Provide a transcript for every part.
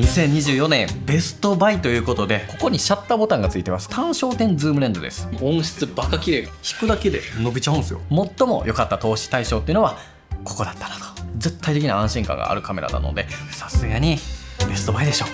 2024年ベストバイということで、ここにシャッターボタンがついてます。単焦点ズームレンズです。音質バカ綺麗。引くだけで伸びちゃうんですよ。最も良かった投資対象っていうのはここだったなと。絶対的な安心感があるカメラなので、さすがにベストバイでしょう。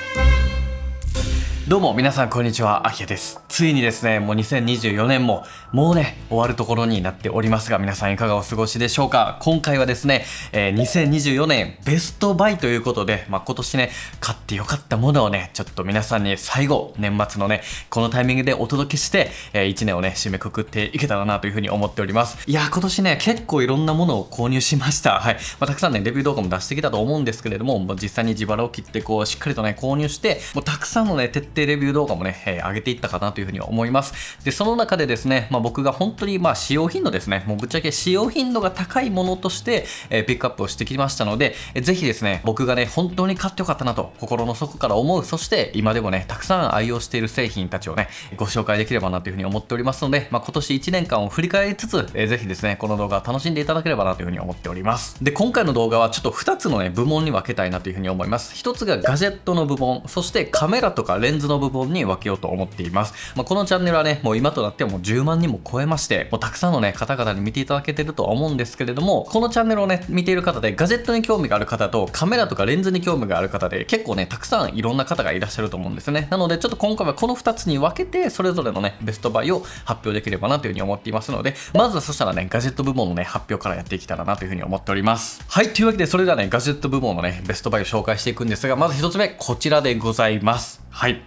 どうも皆さんこんにちは、あきやです。ついにですね、もう2024年ももうね終わるところになっておりますが、皆さんいかがお過ごしでしょうか。今回はですね、2024年ベストバイということで、今年ね買ってよかったものをねちょっと皆さんに最後年末のねこのタイミングでお届けして、1年をね締めくくっていけたらなというふうに思っております。いや今年ね結構いろんなものを購入しました。はい、たくさんねレビュー動画も出してきたと思うんですけれども、実際に自腹を切ってこうしっかりとね購入して、もうたくさんのね徹底レビュー動画もね、上げていったかなというふうに思います。でその中でですね、僕が本当に使用頻度ですね、もうぶっちゃけ使用頻度が高いものとして、ピックアップをしてきましたので、ぜひですね僕がね本当に買ってよかったなと心の底から思う、そして今でもねたくさん愛用している製品たちをねご紹介できればなというふうに思っておりますので、今年1年間を振り返りつつ、ぜひですねこの動画を楽しんでいただければなというふうに思っております。で今回の動画はちょっと2つのね部門に分けたいなというふうに思います。1つがガジェットの部門、そしてカメラとかレンズの部門に分けようと思っています。このチャンネルはねもう今となってはもう10万人も超えまして、もうたくさんのね方々に見ていただけてるとは思うんですけれども、このチャンネルをね見ている方でガジェットに興味がある方とカメラとかレンズに興味がある方で結構ねたくさんいろんな方がいらっしゃると思うんですね。なのでちょっと今回はこの2つに分けてそれぞれのねベストバイを発表できればなというふうに思っていますので、まずはそしたらねガジェット部門のね発表からやっていけたらなというふうに思っております。はい、というわけでそれではねガジェット部門のねベストバイを紹介していくんですが、まず1つ目こちらでございます。はい、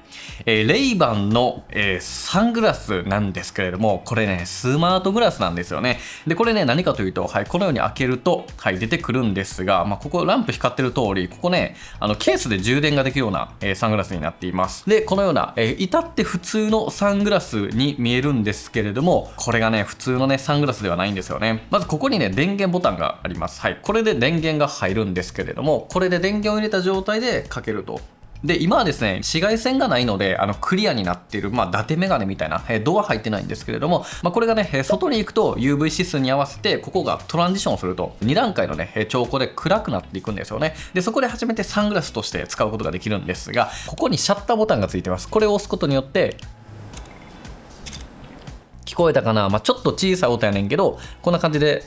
レイバンの、サングラスなんですけれども、これねスマートグラスなんですよね。でこれね何かというと、はい、このように開けると、はい、出てくるんですが、ここランプ光ってる通り、ここねケースで充電ができるような、サングラスになっています。でこのような、至って普通のサングラスに見えるんですけれども、これがね普通のねサングラスではないんですよね。まずここにね電源ボタンがあります。はい、これで電源が入るんですけれども、これで電源を入れた状態でかけると。で今はですね紫外線がないのでクリアになっている、伊達メガネみたいな、度は入ってないんですけれども、これがね外に行くと UV 指数に合わせてここがトランジションすると2段階のね調光で暗くなっていくんですよね。でそこで初めてサングラスとして使うことができるんですが、ここにシャッターボタンがついてます。これを押すことによって聞こえたかな、ちょっと小さい音やねんけど、こんな感じで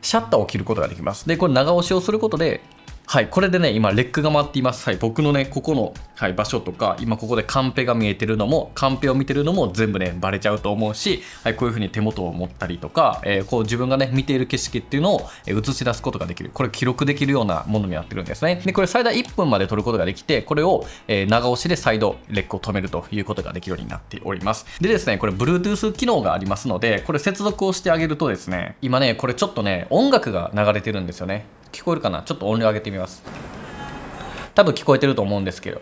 シャッターを切ることができます。でこれ長押しをすることで、はい、これでね今レックが回っています。はい、僕のねここの、はい、場所とか、今ここでカンペが見えてるのも、カンペを見てるのも全部ねバレちゃうと思うし、はい、こういう風に手元を持ったりとか、こう自分がね見ている景色っていうのを映し出すことができる、これ記録できるようなものになってるんですね。でこれ最大1分まで撮ることができて、これを、長押しで再度レックを止めるということができるようになっております。でですねこれ Bluetooth 機能がありますので、これ接続をしてあげるとですね、今ねこれちょっとね音楽が流れてるんですよね。聞こえるかな、ちょっと音量上げてみます。多分聞こえてると思うんですけど、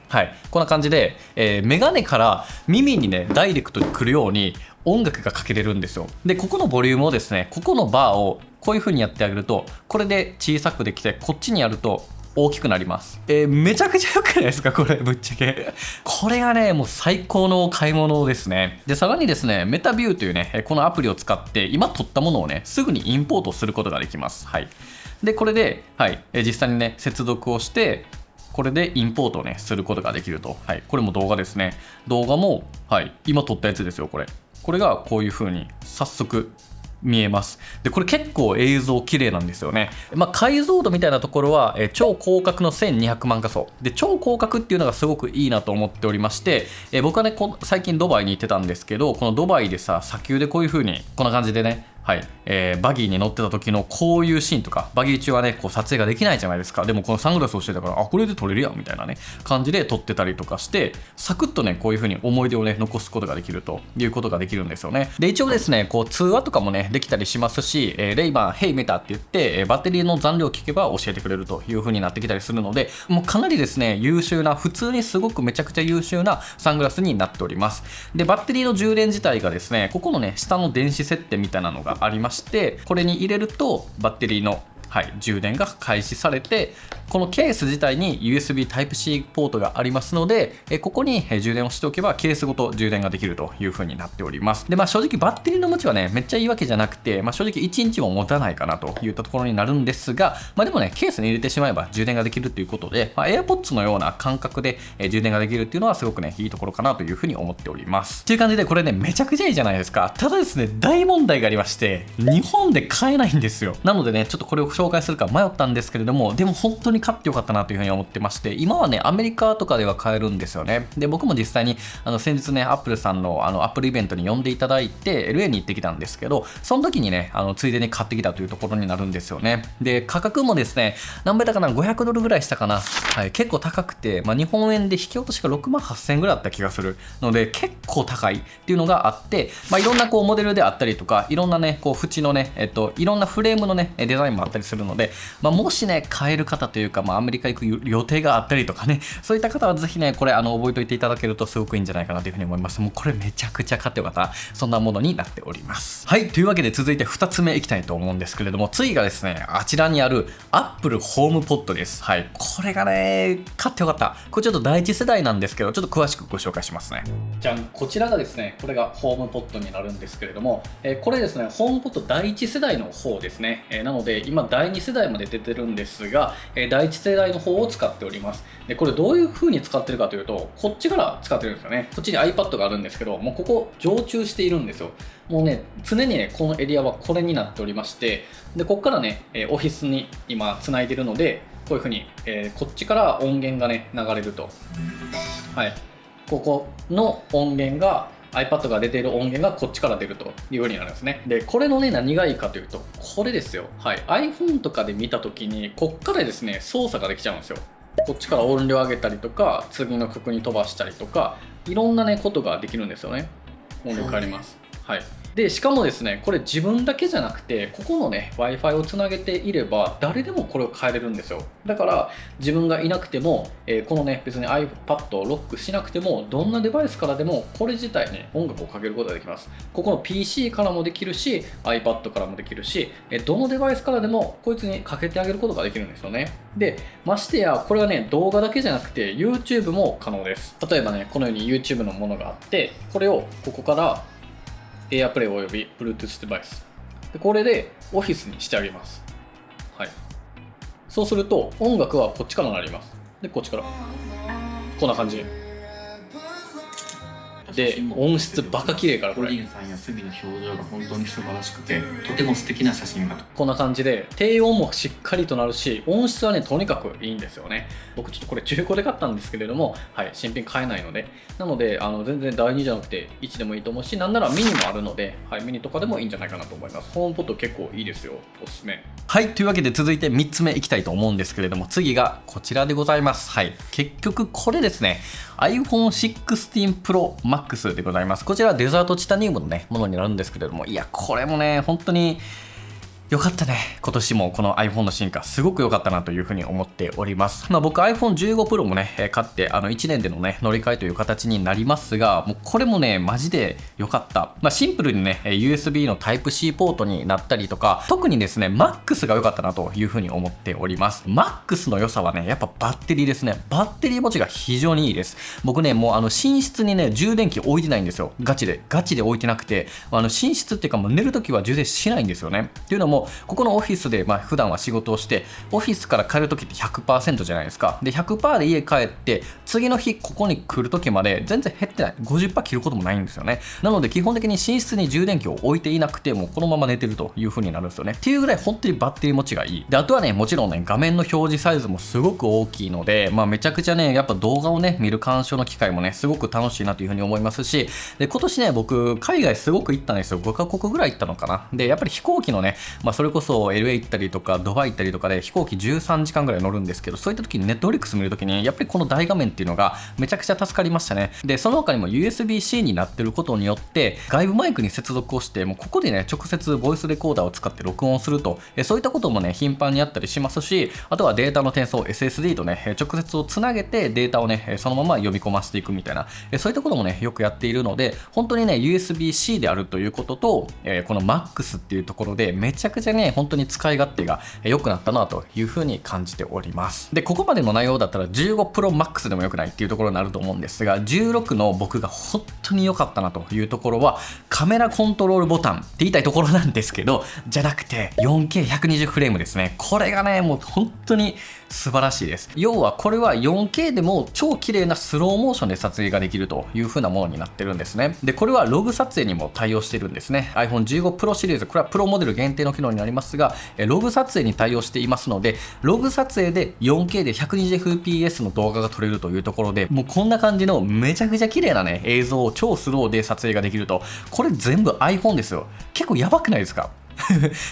はい、こんな感じで、メガネから耳にねダイレクトに来るように音楽がかけれるんですよ。でここのボリュームをですね、ここのバーをこういう風にやってあげると、これで小さくできて、こっちにやると大きくなります。めちゃくちゃ良くないですかこれ、ぶっちゃけこれがねもう最高の買い物ですね。でさらにですねメタビューというねこのアプリを使って今撮ったものをねすぐにインポートすることができます。はい、でこれで、はい、実際にね接続をして、これでインポートをねすることができると。はい、これも動画ですね。動画も、はい、今撮ったやつですよ。これがこういう風に早速見えます。でこれ結構映像綺麗なんですよね。解像度みたいなところは、超広角の1200万画素で、超広角っていうのがすごくいいなと思っておりまして、僕はね最近ドバイに行ってたんですけど、このドバイでさ砂丘でこういう風にこんな感じでね、はい、バギーに乗ってた時のこういうシーンとか、バギー中はねこう撮影ができないじゃないですか。でもこのサングラスをしてたから、これで撮れるやんみたいなね感じで撮ってたりとかして、サクッとねこういう風に思い出をね残すことができるということができるんですよね。で一応ですねこう通話とかもねできたりしますし、レイバンヘイメタって言って、バッテリーの残量を聞けば教えてくれるという風になってきたりするので、もうかなりですね優秀な、普通にすごくめちゃくちゃ優秀なサングラスになっております。でバッテリーの充電自体がですね、ここのね下の電子設定みたいなのがありまして、これに入れるとバッテリーのはい、充電が開始されて、このケース自体に USB Type-C ポートがありますので、ここに充電をしておけばケースごと充電ができるという風になっております。で、正直バッテリーの持ちはね、めっちゃいいわけじゃなくて、正直1日も持たないかなといったところになるんですが、でもね、ケースに入れてしまえば充電ができるということで、AirPods のような感覚で充電ができるっていうのはすごくね、いいところかなという風に思っております。という感じで、これね、めちゃくちゃいいじゃないですか。ただですね、大問題がありまして、日本で買えないんですよ。なのでね、ちょっとこれを紹介するか迷ったんですけれども、でも本当に買ってよかったなというふうに思ってまして、今はね、アメリカとかでは買えるんですよね。で、僕も実際に先日ね、アップルさんのアップルイベントに呼んでいただいて LA に行ってきたんですけど、その時にね、ついでに買ってきたというところになるんですよね。で、価格もですね、何倍だかな、500ドルぐらいしたかな。はい、結構高くて、日本円で引き落としが6万8000円ぐらいだった気がするので、結構高いっていうのがあって、いろんなモデルであったりとか、いろんなね、縁のね、いろんなフレームのね、デザインもあったりするので、もしね、買える方というか、アメリカ行く予定があったりとかね、そういった方はぜひね、これ覚えておいていただけるとすごくいいんじゃないかなというふうに思います。もうこれめちゃくちゃ買ってよかった、そんなものになっております。はい、というわけで続いて2つ目いきたいと思うんですけれども、次がですね、あちらにある Apple HomePod です。はい、これがね、買ってよかった。これちょっと第一世代なんですけど、ちょっと詳しくご紹介しますね。じゃん、こちらがですね、これが HomePod になるんですけれども、これですね、HomePod第一世代の方ですね。なので今第2世代まで出てるんですが、第1世代の方を使っております。で、これどういう風に使ってるかというと、こっちから使ってるんですよね。こっちに iPad があるんですけど、もうここ常駐しているんですよ。もうね、常にね、このエリアはこれになっておりまして、で、こっからね、オフィスに今つないでるので、こういう風に、こっちから音源がね、流れると。はい。ここの音源がiPad が出ている音源がこっちから出るというようになるんですね。で、これのね、何がいいかというと、これですよ。はい。iPhone とかで見たときに、こっからですね、操作ができちゃうんですよ。こっちから音量上げたりとか、次の曲に飛ばしたりとか、いろんなね、ことができるんですよね。音量変わります。はい。で、しかもですね、これ自分だけじゃなくて、ここのね、Wi-Fi をつなげていれば、誰でもこれを変えれるんですよ。だから、自分がいなくても、このね、別に iPad をロックしなくても、どんなデバイスからでも、これ自体ね、音楽をかけることができます。ここの PC からもできるし、iPad からもできるし、どのデバイスからでも、こいつにかけてあげることができるんですよね。で、ましてや、これはね、動画だけじゃなくて、YouTube も可能です。例えばね、このように YouTube のものがあって、これをここから、AirPlay および Bluetooth デバイスで、これでオフィスにしてあげます。はい。そうすると音楽はこっちから鳴ります。で、こっちからこんな感じで、音質バカ綺麗から、これゴリンさんやスミの表情が本当に素晴らしくて、とても素敵な写真が。こんな感じで低音もしっかりとなるし、音質はね、とにかくいいんですよね。僕ちょっとこれ中古で買ったんですけれども、はい、新品買えないので、なので全然第2じゃなくて1でもいいと思うし、なんならミニもあるので、はい、ミニとかでもいいんじゃないかなと思います。ホームポット結構いいですよ、おすすめ。はい、というわけで続いて3つ目いきたいと思うんですけれども、次がこちらでございます。はい、結局これですね、 iPhone 16 Pro Max でございます。こちらはデザートチタニウムのね、ものになるんですけれども、いや、これもね、本当によかったね。今年もこの iPhone の進化すごく良かったなというふうに思っております。僕 iPhone15 Pro もね、買って1年でのね、乗り換えという形になりますが、もうこれもね、マジで良かった。シンプルにね、USB の Type-C ポートになったりとか、特にですね、MAX が良かったなというふうに思っております。MAX の良さはね、やっぱバッテリーですね。バッテリー持ちが非常にいいです。僕ね、もう寝室にね、充電器置いてないんですよ。ガチで置いてなくて、寝室っていうかもう寝るときは充電しないんですよね。っていうのも、ここのオフィスで普段は仕事をして、オフィスから帰るときって 100% じゃないですか。で、100% で家帰って、次の日ここに来るときまで全然減ってない。50% 切ることもないんですよね。なので基本的に寝室に充電器を置いていなくて、もうこのまま寝てるという風になるんですよね。っていうぐらい本当にバッテリー持ちがいい。で、あとはね、もちろんね、画面の表示サイズもすごく大きいので、めちゃくちゃね、やっぱ動画をね、見る鑑賞の機会もね、すごく楽しいなという風に思いますし、で、今年ね、僕、海外すごく行ったんですよ。5カ国ぐらい行ったのかな。で、やっぱり飛行機のね、それこそLA 行ったりとかドバイ行ったりとかで飛行機13時間ぐらい乗るんですけど、そういった時にNetflix見る時にやっぱりこの大画面っていうのがめちゃくちゃ助かりましたね。で、その他にも USB-C になってることによって外部マイクに接続をして、もうここでね、直接ボイスレコーダーを使って録音すると、そういったこともね、頻繁にあったりしますし、あとはデータの転送 SSD とね、直接をつなげてデータをね、そのまま読み込ませていくみたいな、そういったこともね、よくやっているので、本当にね、USB-C であるということと、この MAX っていうところでめちゃくくちゃね本当に使い勝手が良くなったなというふうに感じております。でここまでの内容だったら15 Pro Max でもよくないっていうところになると思うんですが、16の僕が本当に良かったなというところはカメラコントロールボタンって言いたいところなんですけど、じゃなくて 4K120 フレームですね。これがねもう本当に素晴らしいです。要はこれは 4K でも超綺麗なスローモーションで撮影ができるという風なものになってるんですね。でこれはログ撮影にも対応してるんですね。 iPhone15 Pro シリーズ、これはプロモデル限定の機能になりますが、ログ撮影に対応していますので、ログ撮影で 4K で 120fps の動画が撮れるというところで、もうこんな感じのめちゃくちゃ綺麗なね映像を超スローで撮影ができると。これ全部 iPhone ですよ。結構やばくないですか？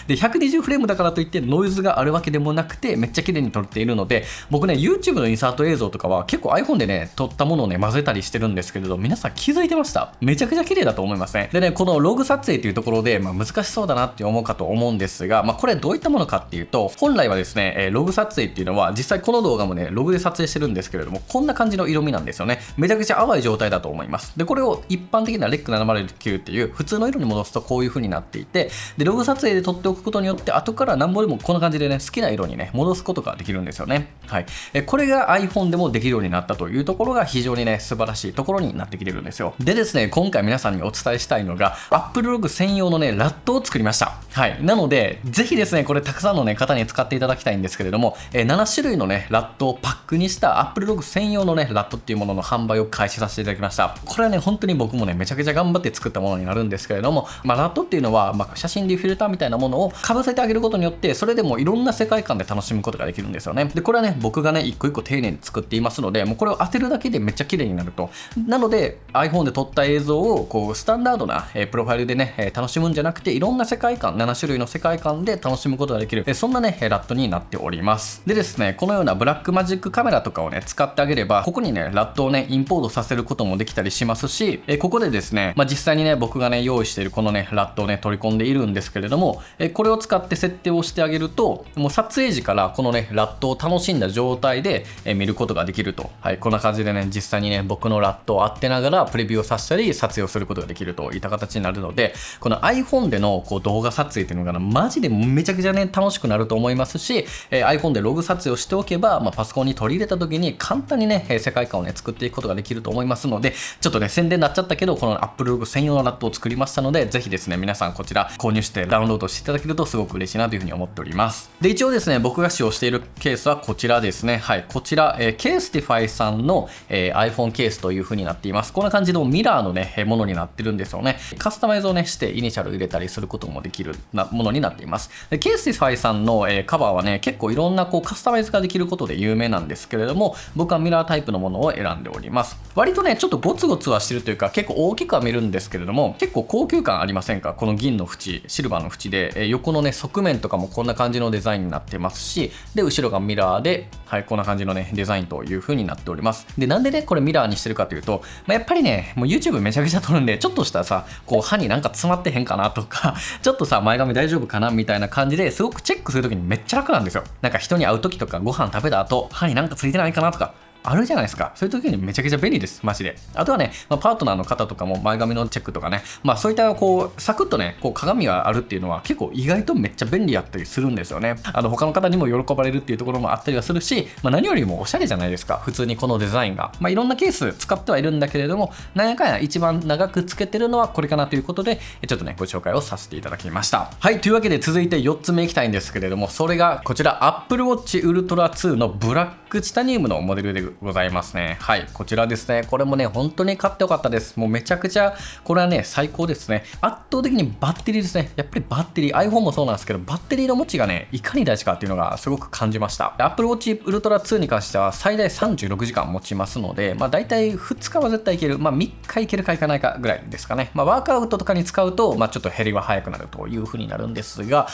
で120フレームだからといってノイズがあるわけでもなくてめっちゃ綺麗に撮れているので、僕ね YouTube のインサート映像とかは結構 iPhone でね撮ったものをね混ぜたりしてるんですけれど、皆さん気づいてました？めちゃくちゃ綺麗だと思いますね。でねこのログ撮影というところで、難しそうだなって思うかと思うんですが、これどういったものかっていうと、本来はですねログ撮影っていうのは実際この動画もねログで撮影してるんですけれども、こんな感じの色味なんですよね。めちゃくちゃ淡い状態だと思います。でこれを一般的なレック709っていう普通の色に戻すとこういう風になっていて、でログ撮影で撮っておくことによって後からなんぼでもこんな感じでね好きな色にね戻すことができるんですよね。はい、これが iPhone でもできるようになったというところが非常にね素晴らしいところになってきてるんですよ。でですね、今回皆さんにお伝えしたいのが Apple Log 専用のねラットを作りました。はい、なのでぜひですねこれたくさんのね方に使っていただきたいんですけれども、7種類のねラットをパックにした Apple Log 専用のねラットっていうものの販売を開始させていただきました。これはね本当に僕もねめちゃくちゃ頑張って作ったものになるんですけれども、ラットっていうのは、写真でフィルターみたいなものをかぶせてあげることによって、それでもいろんな世界観で楽しむことができるんですよね。でこれはね僕がね一個一個丁寧に作っていますので、もうこれを当てるだけでめっちゃ綺麗になると。なので iPhone で撮った映像をこうスタンダードなプロファイルでね楽しむんじゃなくて、いろんな世界観、7種類の世界観で楽しむことができる、そんなねラットになっております。でですね、このようなブラックマジックカメラとかをね使ってあげれば、ここにねラットをねインポートさせることもできたりしますし、ここでですね、実際にね僕がね用意しているこのねラットをね取り込んでいるんですけれども、これを使って設定をしてあげると、もう撮影時からこのねラットを楽しんだ状態で見ることができると。はい、こんな感じでね実際にね僕のラットを当てながらプレビューをさせたり撮影をすることができるといった形になるので、この iPhone でのこう動画撮影っていうのがマジでめちゃくちゃね楽しくなると思いますし、iPhone でログ撮影をしておけば、パソコンに取り入れた時に簡単にね世界観をね作っていくことができると思いますので、ちょっとね宣伝になっちゃったけど、この Apple Log 専用のラットを作りましたので、ぜひですね皆さんこちら購入してダウンロードしていただけるとすごく嬉しいなというふうに思っております。で一応ですね僕が使用しているケースはこちらですね。はい、こちら、Casetify さんの、iPhone ケースという風になっています。こんな感じのミラーのねものになってるんですよね。カスタマイズをねしてイニシャル入れたりすることもできるものになっています。で Casetify さんの、カバーはね結構いろんなこうカスタマイズができることで有名なんですけれども、僕はミラータイプのものを選んでおります。割とねちょっとゴツゴツはしてるというか、結構大きくは見えるんですけれども、結構高級感ありませんか？この銀の縁、シルバーの縁で、横のね側面とかもこんな感じのデザインになってますし、で後ろがミラーで、はい、こんな感じのねデザインという風になっております。でなんでねこれミラーにしてるかというと、やっぱりねもう YouTube めちゃくちゃ撮るんで、ちょっとしたさこう歯になんか詰まってへんかなとかちょっとさ前髪大丈夫かなみたいな感じですごくチェックするときにめっちゃ楽なんですよ。なんか人に会うときとかご飯食べた後歯になんかついてないかなとかあるじゃないですか。そういう時にめちゃくちゃ便利です、マジで。あとはね、パートナーの方とかも前髪のチェックとかね、そういったこうサクッとねこう鏡があるっていうのは結構意外とめっちゃ便利やったりするんですよね。他の方にも喜ばれるっていうところもあったりはするし、何よりもおしゃれじゃないですか、普通にこのデザインが。いろんなケース使ってはいるんだけれども、なんやかんや一番長くつけてるのはこれかなということで、ちょっとねご紹介をさせていただきました。はい、というわけで続いて4つ目いきたいんですけれども、それがこちら Apple Watch Ultra 2のブラックチタニウムのモデルでございますね。はい、こちらですね。これもね本当に買ってよかったです。もうめちゃくちゃこれはね最高ですね。圧倒的にバッテリーですね。やっぱりバッテリー、 iPhone もそうなんですけど、バッテリーの持ちがねいかに大事かっていうのがすごく感じました。 Apple Watch Ultra 2に関しては最大36時間持ちますので、だいたい2日は絶対いける、3日いけるかいかないかぐらいですかね。ワークアウトとかに使うと、ちょっと減りは早くなるという風になるんですが、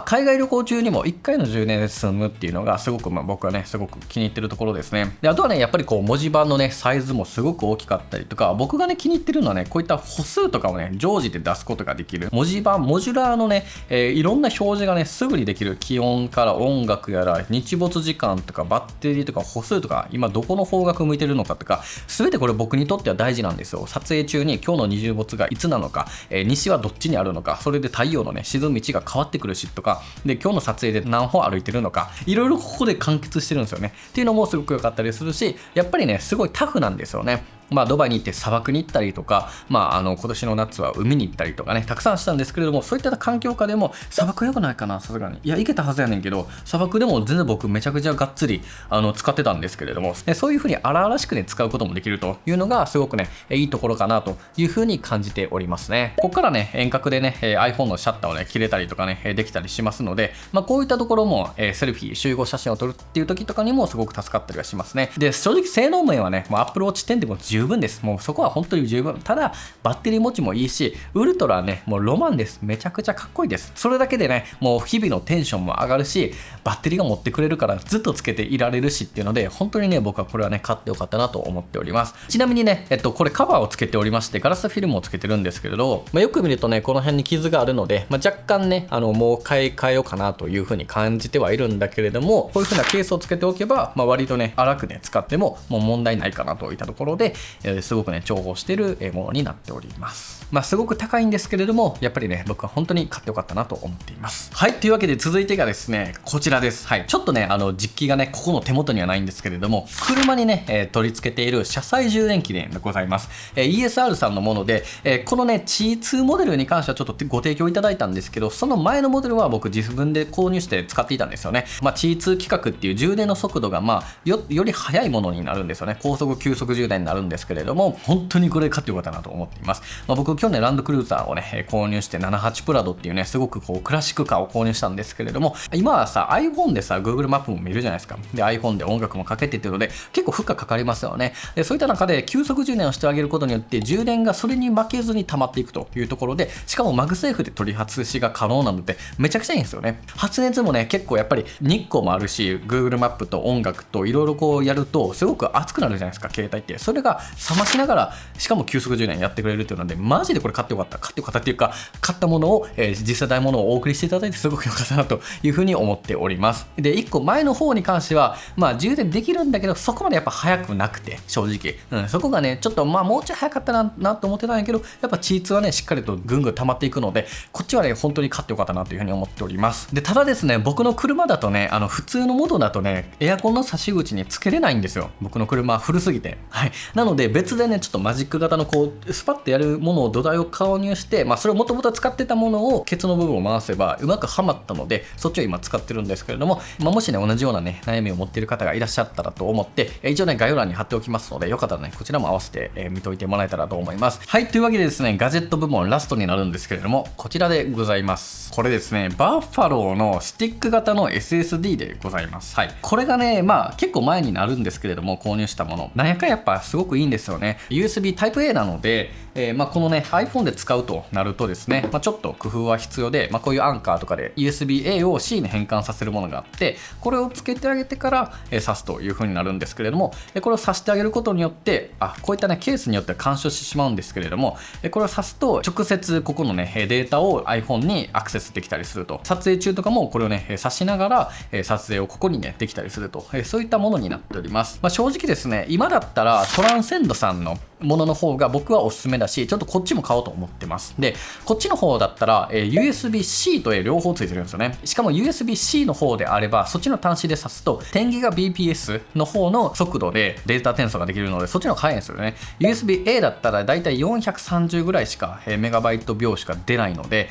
海外旅行中にも1回の充電で済むっていうのがすごく僕はねすごく気に入ってるところですね。でああとはねやっぱりこう文字盤のねサイズもすごく大きかったりとか、僕がね気に入ってるのはねこういった歩数とかをね常時で出すことができる文字盤、モジュラーのね、いろんな表示がねすぐにできる、気温から音楽やら日没時間とかバッテリーとか歩数とか今どこの方角向いてるのかとか、全てこれ僕にとっては大事なんですよ。撮影中に今日の日没がいつなのか、西はどっちにあるのか、それで太陽のね沈む位置が変わってくるしとかで、今日の撮影で何歩歩いてるのか、いろいろここで完結してるんですよねっていうのもすごく良かったりするし、やっぱりねすごいタフなんですよね。ドバイに行って砂漠に行ったりとか、今年の夏は海に行ったりとかねたくさんしたんですけれども、そういった環境下でも砂漠良くないかな、さすがにいや行けたはずやねんけど、砂漠でも全然僕めちゃくちゃがっつり使ってたんですけれども、そういう風に荒々しくね使うこともできるというのがすごくねいいところかなという風に感じておりますね。ここからね遠隔でね iPhone のシャッターをね切れたりとかねできたりしますので、こういったところもセルフィー集合写真を撮るっていう時とかにもすごく助かったりはしますね。で正直性能面はねもう Apple Watch 10でも十分です。もうそこは本当に十分。ただバッテリー持ちもいいし、ウルトラはねもうロマンです。めちゃくちゃかっこいいです。それだけでねもう日々のテンションも上がるし、バッテリーが持ってくれるからずっとつけていられるしっていうので、本当にね僕はこれはね買ってよかったなと思っております。ちなみにねこれカバーをつけておりまして、ガラスフィルムをつけてるんですけれど、よく見るとねこの辺に傷があるので、若干ねもう買い替えようかなという風に感じてはいるんだけれども、こういう風なケースをつけておけば、割とね荒くね使ってももう問題ないかなといったところで、すごくね重宝しているものになっております。すごく高いんですけれども、やっぱりね僕は本当に買ってよかったなと思っています。はい、というわけで続いてがですねこちらです。はい、ちょっとね実機がねここの手元にはないんですけれども、車にね、取り付けている車載充電器でございます。ESR さんのもので、このね C2 モデルに関してはちょっとご提供いただいたんですけど、その前のモデルは僕自分で購入して使っていたんですよね。C2 規格っていう充電の速度がより速いものになるんですよね。高速急速充電になるんですけれども、本当にこれ買ってよかったなと思っています。僕去年ランドクルーザーをね購入して78プラドっていうねすごくこうクラシックカーを購入したんですけれども、今はさ iPhone でさ Google マップも見るじゃないですか。で iPhone で音楽もかけてっていうので結構負荷かかりますよね。でそういった中で急速充電をしてあげることによって充電がそれに負けずに溜まっていくというところで、しかもマグセーフで取り外しが可能なのでめちゃくちゃいいんですよね。発熱もね結構やっぱり日光もあるし Google マップと音楽といろいろこうやるとすごく熱くなるじゃないですか携帯って。それが冷ましながらしかも急速充電やってくれるっていうので、マジでこれ買ってよかったっていうか、買ったものを、次世代ものをお送りしていただいてすごく良かったなというふうに思っております。で1個前の方に関しては充電できるんだけどそこまでやっぱ早くなくて正直、そこがねちょっともうちょい早かったなと思ってたんやけど、やっぱ C2 はねしっかりとぐんぐん溜まっていくので、こっちはね本当に買ってよかったなというふうに思っております。でただですね僕の車だとね普通のモードだとねエアコンの差し口につけれないんですよ。僕の車は古すぎて、はい、なので別でねちょっとマジック型のこうスパッとやるものを土台を購入して、それをもともと使ってたものをケツの部分を回せばうまくはまったので、そっちを今使ってるんですけれども、もしね同じようなね悩みを持っている方がいらっしゃったらと思って、一応ね概要欄に貼っておきますので、よかったらねこちらも合わせて、見といてもらえたらと思います。はい、というわけでですねガジェット部門ラストになるんですけれども、こちらでございます。これですねバッファローのスティック型の SSD でございます。はい、これがね結構前になるんですけれども購入したもの、なんやかやっぱすごくいいんですよね。 USB Type-A なので、このね iPhone で使うとなるとですね、ちょっと工夫は必要で、こういうアンカーとかで USB-A を C に変換させるものがあって、これをつけてあげてから、挿すという風になるんですけれども、これを挿してあげることによってこういったねケースによっては干渉してしまうんですけれども、これを挿すと直接ここのねデータを iPhone にアクセスできたりすると、撮影中とかもこれをね挿しながら撮影をここにねできたりすると、そういったものになっております。正直ですね今だったらトランセンドさんのものの方が僕はおすすめだし、ちょっとこっちも買おうと思ってます。でこっちの方だったら、USB-C と A 両方ついてるんですよね。しかも USB-C の方であればそっちの端子で挿すと 10GBps の方の速度でデータ転送ができるので、そっちの方が速いんですよね。 USB-A だったらだいたい430ぐらいしかメガバイト秒しか出ないので、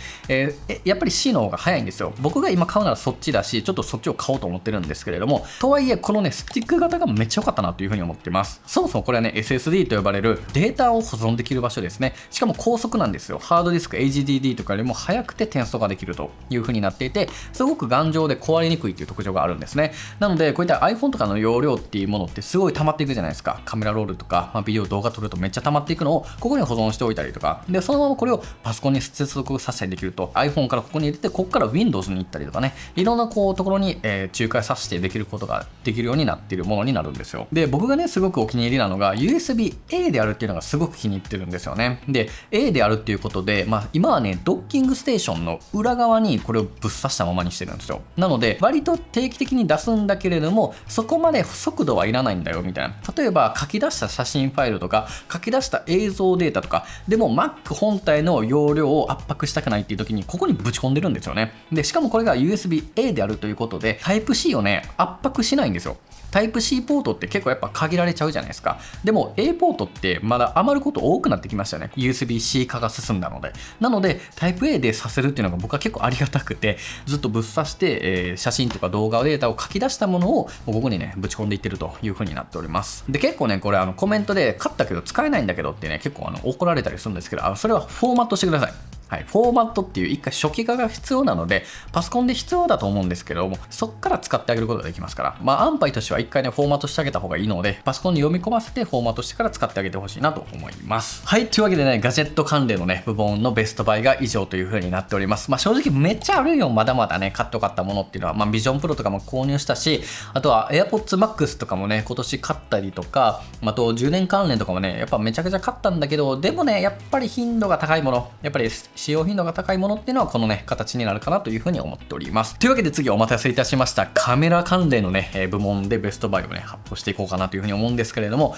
やっぱり C の方が速いんですよ。僕が今買うならそっちだし、ちょっとそっちを買おうと思ってるんですけれども、とはいえこのねスティック型がめっちゃ良かったなというふうに思ってます。そもそもこれはね SSD と呼ばれるデータを保存できる場所ですね。しかも高速なんですよ。ハードディスク HDD とかよりも速くて転送ができるという風になっていて、すごく頑丈で壊れにくいという特徴があるんですね。なのでこういった iPhone とかの容量っていうものってすごい溜まっていくじゃないですか。カメラロールとか、ビデオ動画撮るとめっちゃ溜まっていくのをここに保存しておいたりとかで、そのままこれをパソコンに接続させたりできると、 iPhone からここに入れてここから Windows に行ったりとかね、いろんなこうところに、仲介させてできることができるようになっているものになるんですよ。で、僕がねすごくお気に入りなのが USB-A であるっていうのがすごく気に入ってるんですよね。で A であるっていうことで、今はねドッキングステーションの裏側にこれをぶっ刺したままにしてるんですよ。なので割と定期的に出すんだけれども、そこまで速度はいらないんだよみたいな。例えば書き出した写真ファイルとか書き出した映像データとかでも Mac 本体の容量を圧迫したくないっていう時にここにぶち込んでるんですよね。でしかもこれが USB-A であるということで Type-C をね圧迫しないんですよ。Type-C ポートって結構やっぱ限られちゃうじゃないですか。でも A ポートってまだ余ること多くなってきましたね。 USB-C 化が進んだので。なので Type-A でさせるっていうのが僕は結構ありがたくて、ずっとぶっ刺して、写真とか動画データを書き出したものをここにねぶち込んでいってるという風になっております。で結構ねこれコメントで買ったけど使えないんだけどってね結構怒られたりするんですけど、それはフォーマットしてください。はい、フォーマットっていう一回初期化が必要なのでパソコンで必要だと思うんですけども、そっから使ってあげることができますから、安牌としては一回ねフォーマットしてあげた方がいいので、パソコンに読み込ませてフォーマットしてから使ってあげてほしいなと思います。はい、というわけでねガジェット関連のね部門のベストバイが以上という風になっております。正直めっちゃあるよ。まだまだね買ってよかったものっていうのは、ビジョンプロとかも購入したし、あとは AirPods Max とかもね今年買ったりとか、あと充電関連とかもねやっぱめちゃくちゃ買ったんだけど、でもねやっぱり頻度が高いもの、やっぱり使用頻度が高いものっていうのはこのね形になるかなというふうに思っております。というわけで次お待たせいたしましたカメラ関連のね部門でベストバイをね発表していこうかなというふうに思うんですけれども、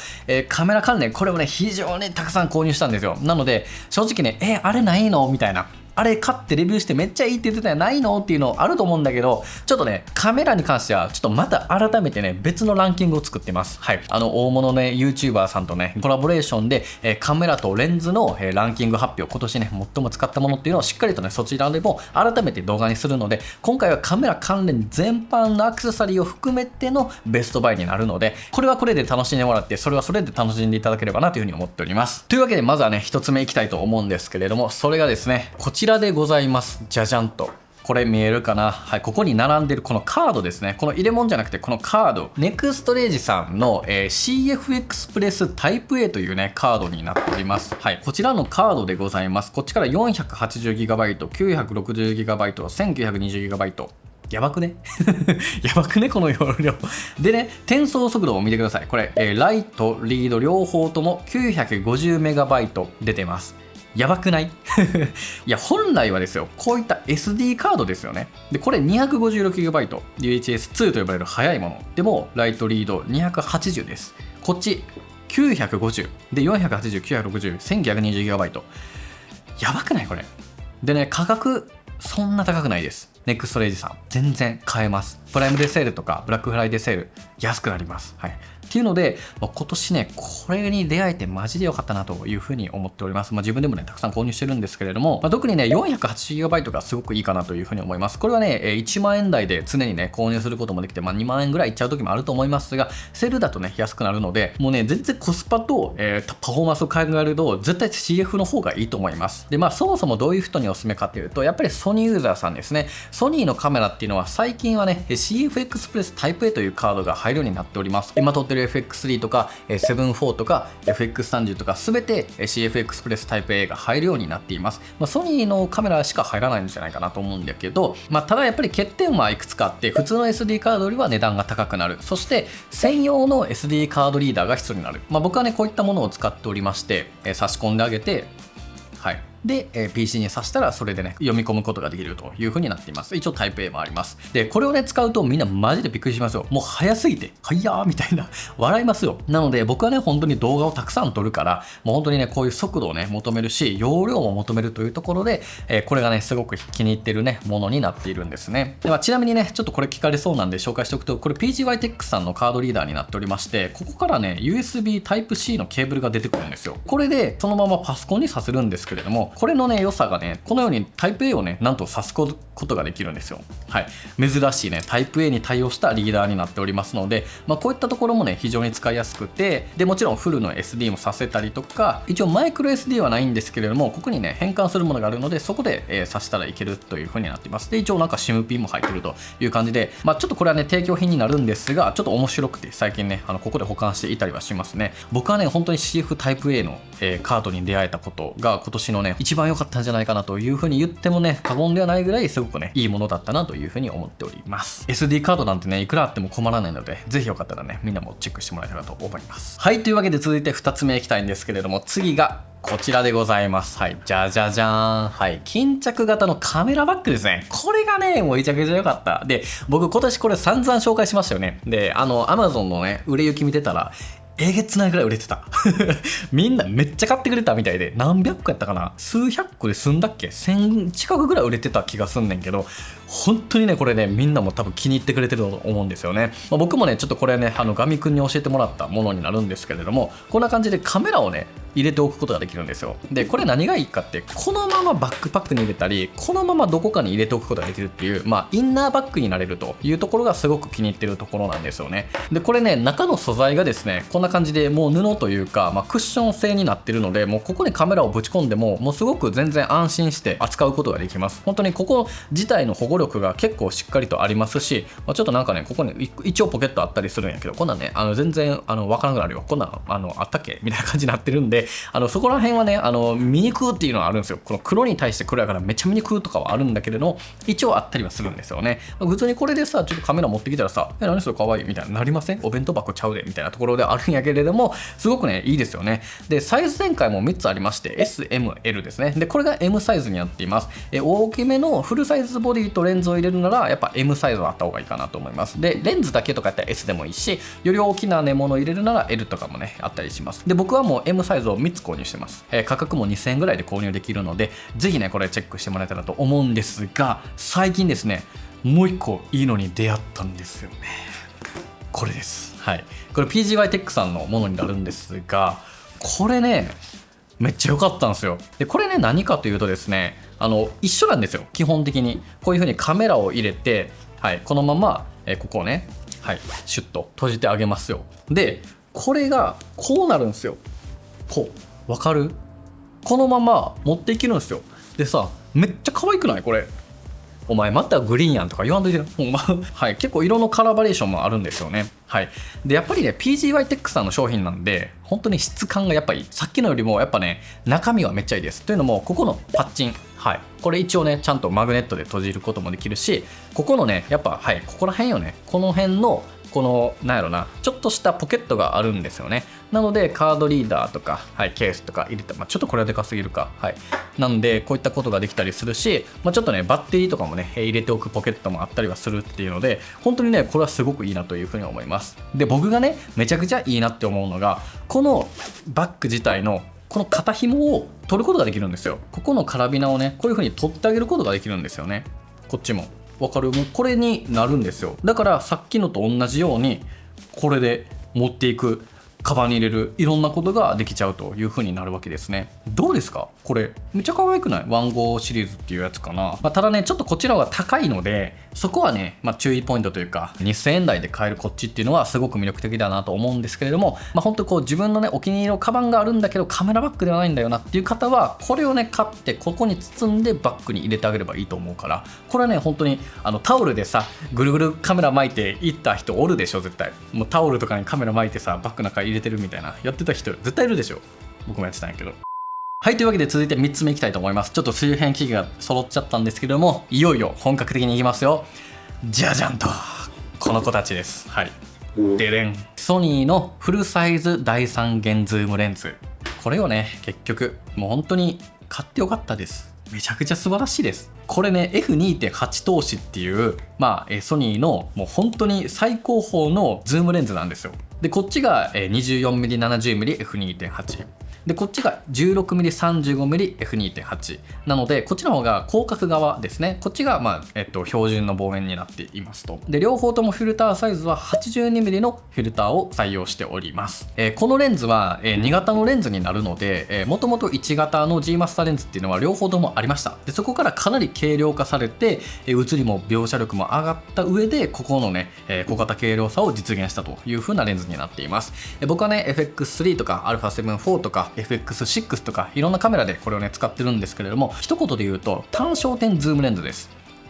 カメラ関連これをね非常にたくさん購入したんですよ。なので正直ねあれないのみたいな、あれ買ってレビューしてめっちゃいいって言ってたやないのっていうのあると思うんだけど、ちょっとねカメラに関してはちょっとまた改めてね別のランキングを作ってます。はい、大物ね YouTuber さんとねコラボレーションで、カメラとレンズの、ランキング発表、今年ね最も使ったものっていうのをしっかりとねそちらでも改めて動画にするので、今回はカメラ関連全般のアクセサリーを含めてのベストバイになるので、これはこれで楽しんでもらって、それはそれで楽しんでいただければなというふうに思っております。というわけでまずはね一つ目いきたいと思うんですけれども、それがですねこちらでございます。じゃじゃんと。これ見えるかな。はい、ここに並んでるこのカードですね。この入れ物じゃなくてこのカード、ネクストレージさんの、CF エクスプレスタイプ A というねカードになっております。はい、こちらのカードでございます。こっちから 480GB、960GB、1920GB、やばくねやばくねこの容量でね、転送速度を見てください。これ、ライトリード両方とも 950MB 出てます。やばくないいや本来はですよ、こういった SD カードですよね。でこれ 256GB UHS-2 と呼ばれる速いものでもライトリード280です。こっち950で480、960、1920GB、やばくないこれ。でね価格そんな高くないです。ネクストレージさん全然買えます。プライムデーセールとかブラックフライデーセール安くなります。はい、っていうので、今年ねこれに出会えてマジで良かったなというふうに思っております。自分でもねたくさん購入してるんですけれども、特にね 480GB がすごくいいかなというふうに思います。これはね1万円台で常にね購入することもできて、2万円ぐらいいっちゃう時もあると思いますが、セールだとね安くなるので、もうね全然コスパと、パフォーマンスを考えると絶対 CF の方がいいと思います。でそもそもどういう人におすすめかというと、やっぱりソニーユーザーさんですね。ソニーのカメラっていうのは最近はね CF エクスプレスタイプ A というカードが入るようになっております。今撮ってる FX3 とか7 4とか FX30 とか全て CF エクスプレスタイプ A が入るようになっています。ソニーのカメラしか入らないんじゃないかなと思うんだけど、ただやっぱり欠点はいくつかあって、普通の SD カードよりは値段が高くなる。そして専用の SD カードリーダーが必要になる。僕はねこういったものを使っておりまして、差し込んであげて、はいで、PC に挿したらそれでね読み込むことができるという風になっています。一応タイプ A もあります。でこれをね使うとみんなマジでびっくりしますよ。もう早すぎて早ーみたいな笑いますよ。なので僕はね本当に動画をたくさん撮るから、もう本当にねこういう速度をね求めるし、容量も求めるというところで、これがねすごく気に入ってるねものになっているんですね。でちなみにねちょっとこれ聞かれそうなんで紹介しておくと、これ PGYTEX さんのカードリーダーになっておりまして、ここからね USB Type-C のケーブルが出てくるんですよ。これでそのままパソコンに挿せるんですけれども、も、これのね良さがね、このようにタイプ A をねなんと挿すことができるんですよ。はい、珍しいねタイプ A に対応したリーダーになっておりますので、こういったところもね非常に使いやすくて、でもちろんフルの SD もさせたりとか、一応マイクロ SD はないんですけれども、ここにね変換するものがあるので、そこで、挿したらいけるという風になっています。で一応なんか SIM ピンも入ってるという感じで、ちょっとこれはね提供品になるんですが、ちょっと面白くて最近ねここで保管していたりはしますね。僕はね本当に CF タイプ A の、カードに出会えたことが今年のね一番良かったんじゃないかなという風に言ってもね過言ではないぐらいすごくねいいものだったなという風に思っております。 SD カードなんてねいくらあっても困らないので、ぜひよかったらねみんなもチェックしてもらえたらと思います。はい、というわけで続いて2つ目いきたいんですけれども、次がこちらでございます。はい、じゃじゃじゃーん。はい、巾着型のカメラバッグですね。これがね、もうめちゃくちゃ良かった。で、僕今年これ散々紹介しましたよね。で、Amazon のね、売れ行き見てたら、えげつないぐらい売れてた。みんなめっちゃ買ってくれたみたいで、何百個やったかな、数百個で済んだっけ、1000近くぐらい売れてた気がすんねんけど、本当にねこれねみんなも多分気に入ってくれてると思うんですよね。僕もねちょっとこれねガミくんに教えてもらったものになるんですけれども、こんな感じでカメラをね入れておくことができるんですよ。でこれ何がいいかって、このままバックパックに入れたり、このままどこかに入れておくことができるっていう、インナーバッグになれるというところがすごく気に入ってるところなんですよね。でこれね中の素材がですねこんな感じでもう布というか、クッション製になってるので、もうここにカメラをぶち込んでももうすごく全然安心して扱うことができます。本当にここ自体の保護力が結構しっかりとありますし、ちょっとなんかねここに一応ポケットあったりするんやけど、こんなんね全然わからなくなるよ、こんなんあったっけみたいな感じになってるんで、そこら辺はね見にくいっていうのはあるんですよ。この黒に対して黒やからめっちゃ見にくいとかはあるんだけれども、一応あったりはするんですよね。普通にこれでさちょっとカメラ持ってきたらさ、何それかわいいみたいななりません？お弁当箱ちゃうでみたいなところであるんやけれども、すごくねいいですよね。でサイズ展開も3つありまして S、M、L ですね。でこれが M サイズになっています。大きめのフルサイズボディとレンズを入れるならやっぱ M サイズはあった方がいいかなと思います。でレンズだけとかやったら S でもいいし、より大きなものを入れるなら L とかもねあったりします。で僕はもう M サイズを3つ購入してます。価格も2000円ぐらいで購入できるので、ぜひねこれチェックしてもらえたらと思うんですが、最近ですねもう1個いいのに出会ったんですよね。これです。はい、これ PGY テックさんのものになるんですが、これねめっちゃ良かったんですよ。でこれね何かというとですね一緒なんですよ。基本的にこういう風にカメラを入れて、はい、このまま、ここをね、はい、シュッと閉じてあげますよ。でこれがこうなるんですよ。こうわかる？このまま持っていけるんですよ。でさめっちゃ可愛くないこれ？お前またグリーンやんとか言わんといてな。はい、結構色のカラーバリエーションもあるんですよね。はい、でやっぱりね PGY テックさんの商品なんで本当に質感がやっぱりさっきのよりもやっぱね中身はめっちゃいいです。というのもここのパッチン、はい、これ一応ねちゃんとマグネットで閉じることもできるし、ここのねやっぱはいここら辺よね、この辺のこのなんやろなちょっとしたポケットがあるんですよね。なのでカードリーダーとか、はい、ケースとか入れて、ちょっとこれはでかすぎるか、はい、なんでこういったことができたりするし、ちょっとねバッテリーとかもね入れておくポケットもあったりはするっていうので、本当にねこれはすごくいいなというふうに思います。で僕がねめちゃくちゃいいなって思うのが、このバッグ自体のこの肩紐を取ることができるんですよ。ここのカラビナをねこういうふうに取ってあげることができるんですよね。こっちもわかる？もうこれになるんですよ。だからさっきのと同じようにこれで持っていく、カバンに入れる、いろんなことができちゃうという風になるわけですね。どうですかこれ？めっちゃ可愛くない？1号シリーズっていうやつかな。ただねちょっとこちらは高いので、そこはね、注意ポイントというか、2000円台で買えるこっちっていうのはすごく魅力的だなと思うんですけれども、本当こう自分のねお気に入りのカバンがあるんだけどカメラバッグではないんだよなっていう方は、これをね買ってここに包んでバッグに入れてあげればいいと思うから、これはね本当にタオルでさぐるぐるカメラ巻いて行った人おるでしょ絶対。もうタオルとかにカメラ巻いてさバッグの中入れてるみたいなやってた人絶対いるでしょ。僕もやってたんやけど。はい、というわけで続いて3つ目いきたいと思います。ちょっと周辺機器が揃っちゃったんですけれども、いよいよ本格的にいきますよ。じゃじゃんとこの子たちです。はい、ででん、ソニーのフルサイズ第3元ズームレンズ。これをね結局もう本当に買ってよかったです。めちゃくちゃ素晴らしいです。これね F2.8 投資っていう、ソニーのもう本当に最高峰のズームレンズなんですよ。でこっちが 24mm70mmF2.8 でこっちが 16mm35mmF2.8 なのでこっちの方が広角側ですね。こっちが標準の望遠になっていますと。で両方ともフィルターサイズは 82mm のフィルターを採用しております。このレンズは2型のレンズになるのでもともと1型の G マスターレンズっていうのは両方ともありました。でそこからかなり軽量化されて写りも描写力も上がった上でここのね小型軽量さを実現したという風なレンズになっています。僕はね FX3 とか α7-4 とかFX6 とかいろんなカメラでこれをね使ってるんですけれども、一言で言うと単焦点ズームレンズです。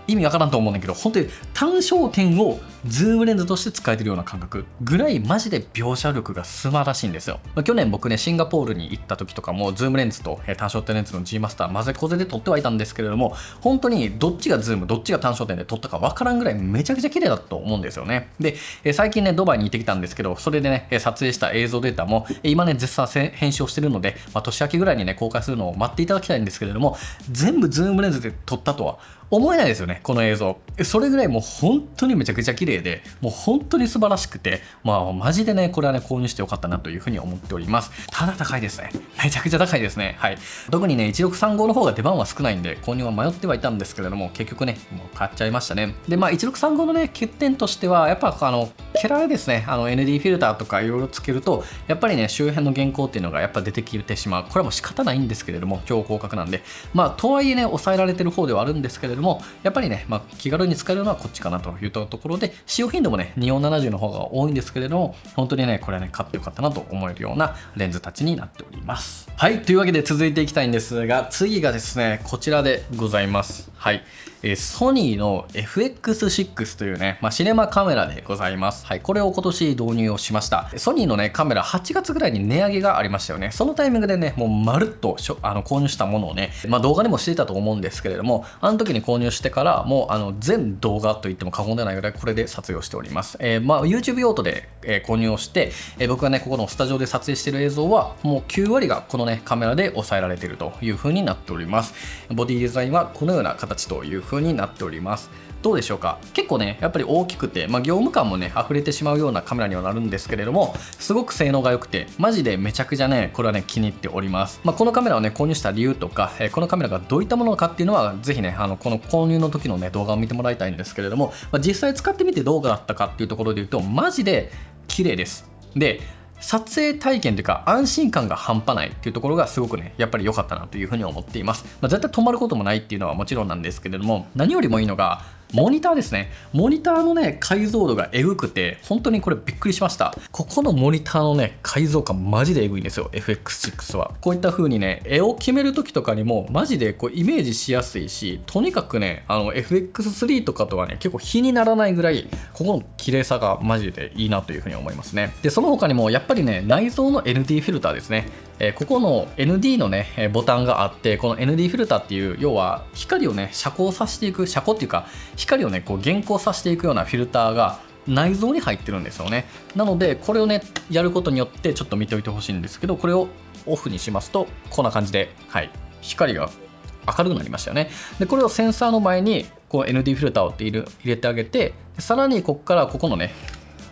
意味わからんと思うんだけど本当に単焦点をズームレンズとして使えてるような感覚ぐらいマジで描写力が素晴らしいんですよ。去年僕ねシンガポールに行った時とかもズームレンズと単焦点レンズの G マスター混ぜこぜで撮ってはいたんですけれども、本当にどっちがズームどっちが単焦点で撮ったかわからんぐらいめちゃくちゃ綺麗だと思うんですよね。で最近ねドバイに行ってきたんですけど、それでね撮影した映像データも今ね絶賛編集をしてるので、年明けぐらいにね公開するのを待っていただきたいんですけれども、全部ズームレンズで撮ったとは思えないですよねこの映像。それぐらいもう本当にめちゃくちゃ綺麗でもう本当に素晴らしくて、マジでねこれはね購入してよかったなというふうに思っております。ただ高いですね。めちゃくちゃ高いですね。はい。特にね1635の方が出番は少ないんで購入は迷ってはいたんですけれども、結局ねもう買っちゃいましたね。で1635のね欠点としてはやっぱケラですね。ND フィルターとかいろいろつけるとやっぱりね周辺の原稿っていうのがやっぱ出てきてしまう。これはもう仕方ないんですけれども超広角なんで、とはいえね抑えられてる方ではあるんですけれども、やっぱりね、気軽に使えるのはこっちかなというところで、使用頻度もね2470の方が多いんですけれども、本当にねこれはね買ってよかったなと思えるようなレンズたちになっております。はい、というわけで続いていきたいんですが、次がですねこちらでございます。はい、ソニーの FX6 というね、シネマカメラでございます。はい、これを今年導入をしました。ソニーのねカメラ8月ぐらいに値上げがありましたよね。そのタイミングでねもうまるっと購入したものをね、動画でもしていたと思うんですけれども、あの時に購入してからもう全動画と言っても過言ではないぐらいこれで撮影をしております。YouTube 用途で、購入をして、僕がねここのスタジオで撮影している映像はもう9割がこのねカメラで抑えられているという風になっております。ボディデザインはこのような形という風になっております。どうでしょうか。結構ねやっぱり大きくて、業務感もね溢れてしまうようなカメラにはなるんですけれども、すごく性能が良くてマジでめちゃくちゃねこれはね気に入っております。このカメラをね購入した理由とか、このカメラがどういったものかっていうのはぜひねこの購入の時のね動画を見てもらいたいんですけれども、実際使ってみてどうだったかっていうところで言うとマジで綺麗です。で撮影体験というか安心感が半端ないっていうところがすごくねやっぱり良かったなというふうに思っています。絶対止まることもないっていうのはもちろんなんですけれども、何よりもいいのがモニターですね。モニターのね解像度がエグくて本当にこれびっくりしました。ここのモニターのね解像感マジでエグいんですよ FX6 は。こういった風にね絵を決める時とかにもマジでこうイメージしやすいし、とにかくねFX3 とかとはね結構比にならないぐらいここの綺麗さがマジでいいなという風に思いますね。でその他にもやっぱりね内蔵の ND フィルターですね。ここの ND のねボタンがあって、この ND フィルターっていう要は光をね遮光させていく、遮光っていうか光をねこう減光させていくようなフィルターが内蔵に入ってるんですよね。なのでこれをねやることによってちょっと見ておいてほしいんですけど、これをオフにしますとこんな感じで、光が明るくなりましたよね。でこれをセンサーの前にこう ND フィルターを入れてあげて、さらにここからここのね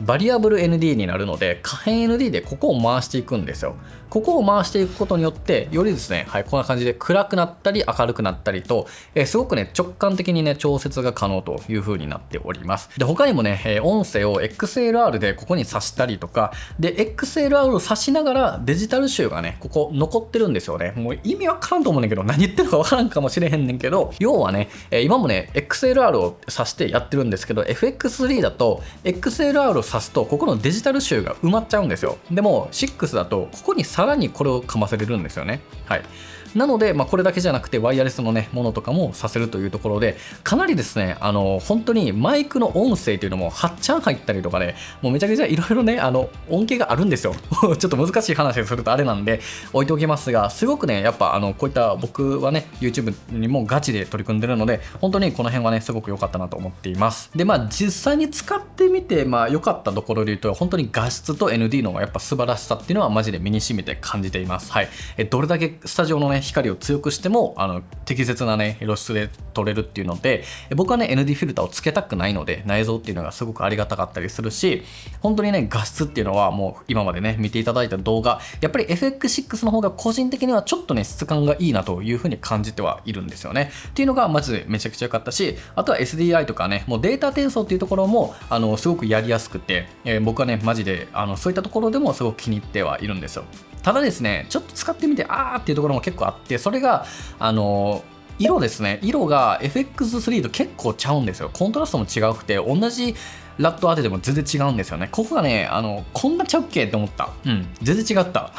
バリアブル ND になるので可変 ND でここを回していくんですよ。ここを回していくことによってよりですね、こんな感じで暗くなったり明るくなったりと、すごくね直感的にね調節が可能という風になっております。で他にもね音声を XLR でここに挿したりとかで XLR を挿しながらデジタル集がねここ残ってるんですよね。もう意味わからんと思うねんだけど、何言ってるかわからんかもしれへんねんけど、要はね今もね XLR を挿してやってるんですけど FX3 だと XLR を挿すとここのデジタル集が埋まっちゃうんですよ。でも6だとここにさらにこれをかませれるんですよね。なので、これだけじゃなくてワイヤレスのねものとかもさせるというところで、かなりですね本当にマイクの音声というのも8ちゃん入ったりとかで、もうめちゃくちゃいろいろね音程があるんですよちょっと難しい話をするとあれなんで置いておきますが、すごくねやっぱこういった僕はね YouTube にもガチで取り組んでるので、本当にこの辺はねすごく良かったなと思っています。で実際に使ってみて良かったところで言うと本当に画質と ND のやっぱ素晴らしさっていうのはマジで身に染みて感じています。はい。どれだけスタジオのね光を強くしても適切なね露出で撮れるっていうので、僕はね ND フィルターをつけたくないので内蔵っていうのがすごくありがたかったりするし、本当にね画質っていうのはもう今までね見ていただいた動画、やっぱり FX6 の方が個人的にはちょっとね質感がいいなというふうに感じてはいるんですよね。っていうのがまずめちゃくちゃ良かったし、あとは SDI とかね、もうデータ転送っていうところもすごくやりやすくて、僕はねマジでそういったところでもすごく気に入ってはいるんですよ。ただですね、ちょっと使ってみてあーっていうところも結構あって、それが色ですね。色が FX3 と結構ちゃうんですよ。コントラストも違うくて、同じラット当てても全然違うんですよね。ここがね、こんなちゃうっけって思った。全然違った。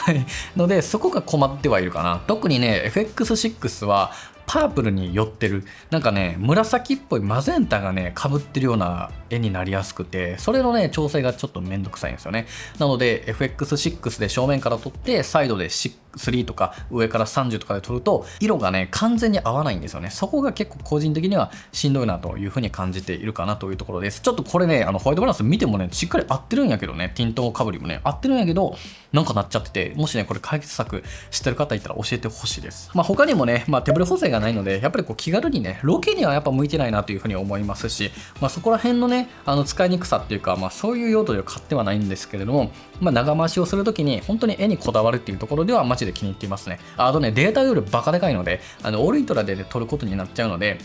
ので、そこが困ってはいるかな。特にね、FX6 は、パープルに寄ってる、なんかね紫っぽいマゼンタがねかぶってるような絵になりやすくて、それのね調整がちょっとめんどくさいんですよね。なので FX6 で正面から撮ってサイドで3とか上から30とかで撮ると色がね完全に合わないんですよね。そこが結構個人的にはしんどいなというふうに感じているかなというところです。ちょっとこれねホワイトバランス見てもねしっかり合ってるんやけどね、ティントかぶりもね合ってるんやけどなんかなっちゃってて、もしねこれ解決策知ってる方いたら教えてほしいです。他にもね、手ブレ補正がないのでやっぱりこう気軽にねロケにはやっぱ向いてないなというふうに思いますし、そこら辺のね使いにくさっていうか、そういう用途では買ってはないんですけれども、長回しをするときに本当に絵にこだわるっていうところではマジで気に入っていますね。あとねデータよりバカでかいのでオールイントラで、撮ることになっちゃうので、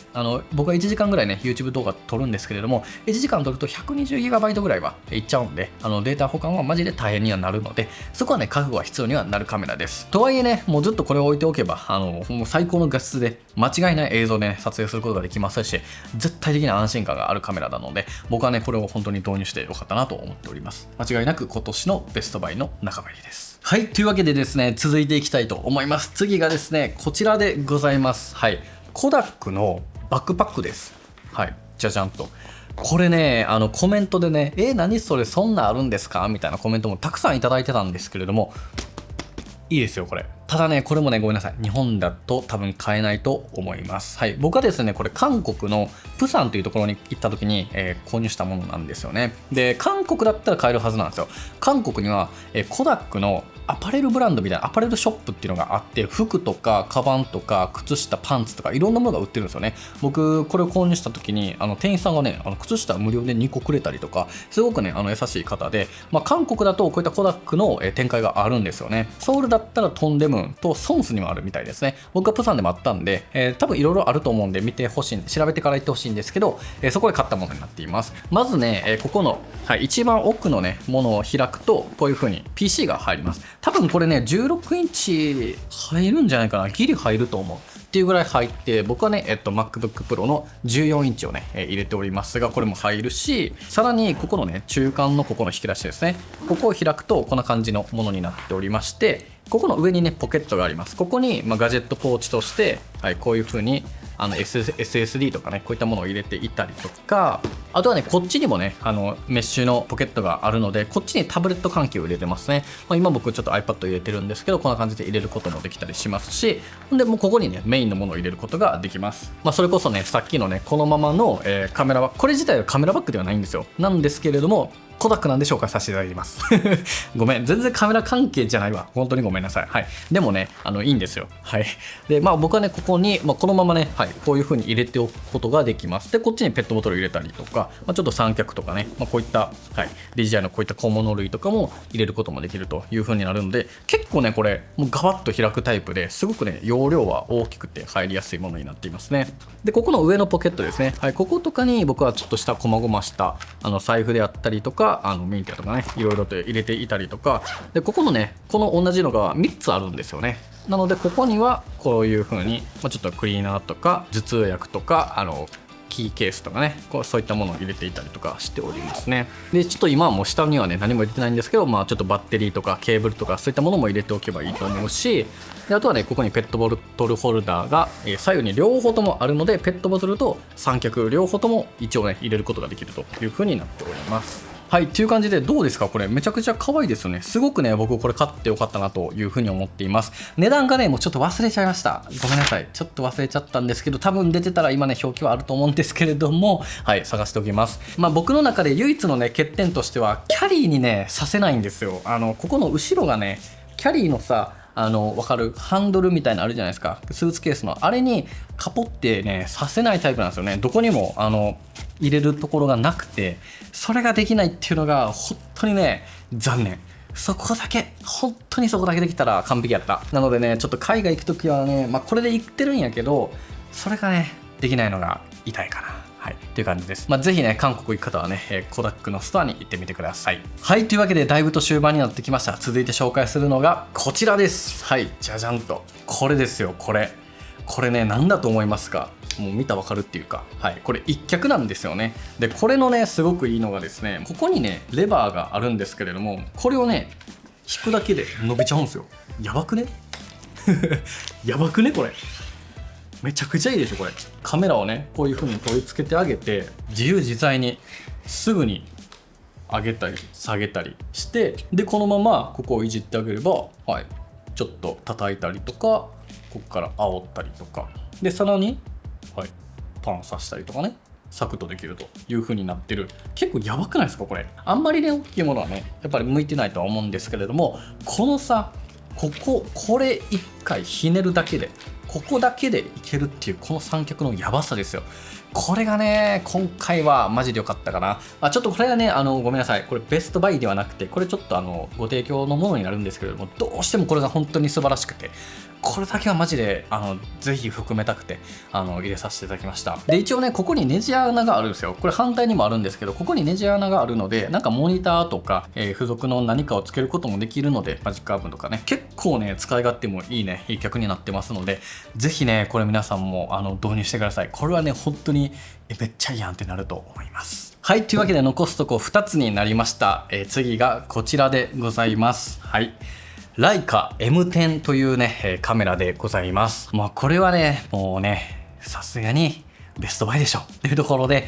僕は1時間ぐらいね YouTube 動画撮るんですけれども、1時間撮ると 120GB ぐらいはいっちゃうんで、データ保管はマジで大変にはなるので、そこはね覚悟は必要にはなるカメラです。とはいえね、もうずっとこれを置いておけばもう最高の画質で間違いない映像で、ね、撮影することができますし、絶対的な安心感があるカメラなので、僕はねこれを本当に導入してよかったなと思っております。間違いなく今年のベストバイの仲間入りです。はい、というわけでですね、続いていきたいと思います。次がですねこちらでございます。はい、コダックのバックパックです。はい、じゃじゃんと。これねコメントでね何それそんなあるんですかみたいなコメントもたくさんいただいてたんですけれども、いいですよこれ。ただねこれもねごめんなさい、日本だと多分買えないと思います。はい、僕はですねこれ韓国のプサンというところに行った時に、購入したものなんですよね。で韓国だったら買えるはずなんですよ。韓国には、コダックのアパレルブランドみたいなアパレルショップっていうのがあって、服とかカバンとか靴下パンツとかいろんなものが売ってるんですよね。僕これを購入した時に店員さんがね靴下無料で2個くれたりとか、すごくね優しい方で、韓国だとこういったコダックの展開があるんですよね。ソウルだったらトンデムンとソンスにもあるみたいですね。僕はプサンでもあったんで、多分いろいろあると思うんで見てほしいんで、調べてから行ってほしいんですけど、そこで買ったものになっています。まずね、ここの、一番奥のねものを開くとこういう風に PC が入ります。多分これね16インチ入るんじゃないかな、ギリ入ると思うっていうぐらい入って、僕はね、MacBook Pro の14インチをね、入れておりますが、これも入るし、さらにここのね中間のここの引き出しですね、ここを開くとこんな感じのものになっておりまして、ここの上にねポケットがあります。ここに、ガジェットポーチとして、こういう風にSSD とかねこういったものを入れていたりとか、あとはねこっちにもねメッシュのポケットがあるので、こっちにタブレット環境を入れてますね。今僕ちょっと iPad 入れてるんですけど、こんな感じで入れることもできたりしますし、でもうここにねメインのものを入れることができます。それこそねさっきのねこのままの、カメラはこれ自体はカメラバッグではないんですよ。なんですけれどもコダックなんで紹介させていただきますごめん、全然カメラ関係じゃないわ、本当にごめんなさい。はい、でもねいいんですよ。はい、で僕はねここに、このままね、こういう風に入れておくことができます。でこっちにペットボトル入れたりとか、ちょっと三脚とかね、こういった、DJI のこういった小物類とかも入れることもできるという風になるので、結構ねこれもうガバッと開くタイプですごくね容量は大きくて入りやすいものになっていますね。でここの上のポケットですね、こことかに僕はちょっとした細々した財布であったりとか、ミニティアとかねいろいろと入れていたりとかで、ここのねこの同じのが3つあるんですよね。なのでここにはこういう風に、ちょっとクリーナーとか頭痛薬とかキーケースとかねそういったものを入れていたりとかしておりますね。でちょっと今はもう下にはね何も入れてないんですけど、ちょっとバッテリーとかケーブルとかそういったものも入れておけばいいと思うし、であとはねここにペットボトルホルダーが左右に両方ともあるので、ペットボトルと三脚両方とも一応ね入れることができるという風になっております。はいっていう感じで、どうですかこれ、めちゃくちゃ可愛いですよね。すごくね僕これ買ってよかったなというふうに思っています。値段がねもうちょっと忘れちゃいました。ごめんなさい、ちょっと忘れちゃったんですけど、多分出てたら今ね表記はあると思うんですけれども、はい探しておきます。僕の中で唯一のね欠点としては、キャリーにねさせないんですよ。ここの後ろがねキャリーのさ、わかるハンドルみたいなのあるじゃないですか、スーツケースのあれにカポってねさせないタイプなんですよね。どこにも入れるところがなくて、それができないっていうのが本当にね残念。そこだけ、本当にそこだけできたら完璧やった。なのでねちょっと海外行くときはね、これで行ってるんやけど、それがねできないのが痛いかな。はい、という感じです。ぜひね、韓国行く方はね、コダックのストアに行ってみてください。はい、というわけで、だいぶと終盤になってきました。続いて紹介するのがこちらです。はい、じゃじゃんと。これですよ、これ。これね、何だと思いますか？もう見たらわかるっていうか、はい、これ一脚なんですよね。で、これのね、すごくいいのがですね、ここにね、レバーがあるんですけれども、これをね、引くだけで伸びちゃうんですよ。やばくねやばくねこれ。めちゃくちゃいいでしょこれ。カメラをねこういう風に取り付けてあげて、自由自在にすぐに上げたり下げたりして、でこのままここをいじってあげれば、はい、ちょっと叩いたりとか、ここから煽ったりとかで、さらに、はい、パン刺したりとかね、サクッとできるという風になってる。結構やばくないですかこれ。あんまりね大きいものはねやっぱり向いてないとは思うんですけれども、このさ、これ1回ひねるだけで、ここだけでいけるっていうこの三脚のやばさですよ。これがね今回はマジで良かったかな。ちょっとこれはねごめんなさい、これベストバイではなくて、これちょっとご提供のものになるんですけれども、どうしてもこれが本当に素晴らしくて、これだけはマジでぜひ含めたくて入れさせていただきました。で一応ねここにネジ穴があるんですよ。これ反対にもあるんですけど、ここにネジ穴があるので、なんかモニターとか、付属の何かをつけることもできるので、マジックアーブとかね、結構ね使い勝手もいいね、いい脚になってますので、ぜひねこれ皆さんも導入してください。これはね本当にめっちゃいいやんってなると思います。はい、というわけで残すとこ2つになりました。次がこちらでございます。はい、ライカ M10 というねカメラでございます。これはねもうねさすがにベストバイでしょというところで、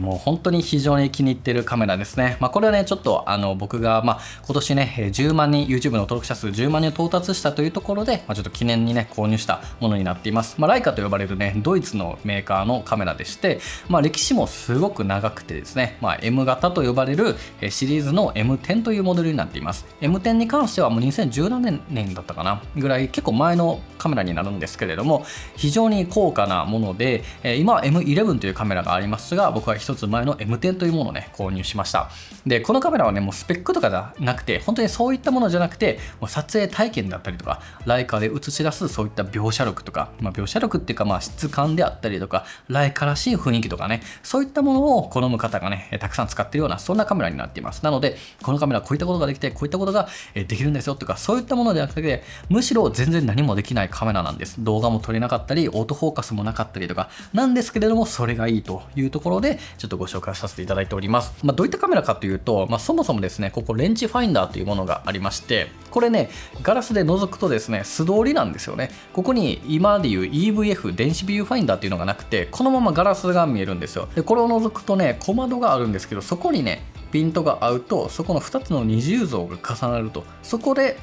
もう本当に非常に気に入っているカメラですね。これはねちょっと僕が今年ね10万人 YouTube の登録者数10万人を到達したというところで、ちょっと記念にね購入したものになっています。ライカと呼ばれるねドイツのメーカーのカメラでして、歴史もすごく長くてですね、M 型と呼ばれるシリーズの M10 というモデルになっています。M10 に関してはもう2017年だったかなぐらい、結構前のカメラになるんですけれども、非常に高価なもので、今は M11 というカメラがありますが、僕は一つ前の M10 というものをね購入しました。でこのカメラはねもうスペックとかじゃなくて、本当にそういったものじゃなくて、もう撮影体験だったりとか、ライカで映し出すそういった描写力とか、描写力っていうか質感であったりとか、ライカらしい雰囲気とかね、そういったものを好む方がねたくさん使っているような、そんなカメラになっています。なのでこのカメラこういったことができて、こういったことができるんですよとか、そういったものではなくて、むしろ全然何もできないカメラなんです。動画も撮れなかったり、オートフォーカスもなかったりとかなんですけれども、それがいいというところでちょっとご紹介させていただいております。どういったカメラかというと、そもそもですねここレンチファインダーというものがありまして、これねガラスで覗くとですね素通りなんですよね。ここに今でいう EVF 電子ビューファインダーっていうのがなくて、このままガラスが見えるんですよ。でこれを覗くとね小窓があるんですけど、そこにねピントが合うと、そこの2つの二重像が重なると、そこで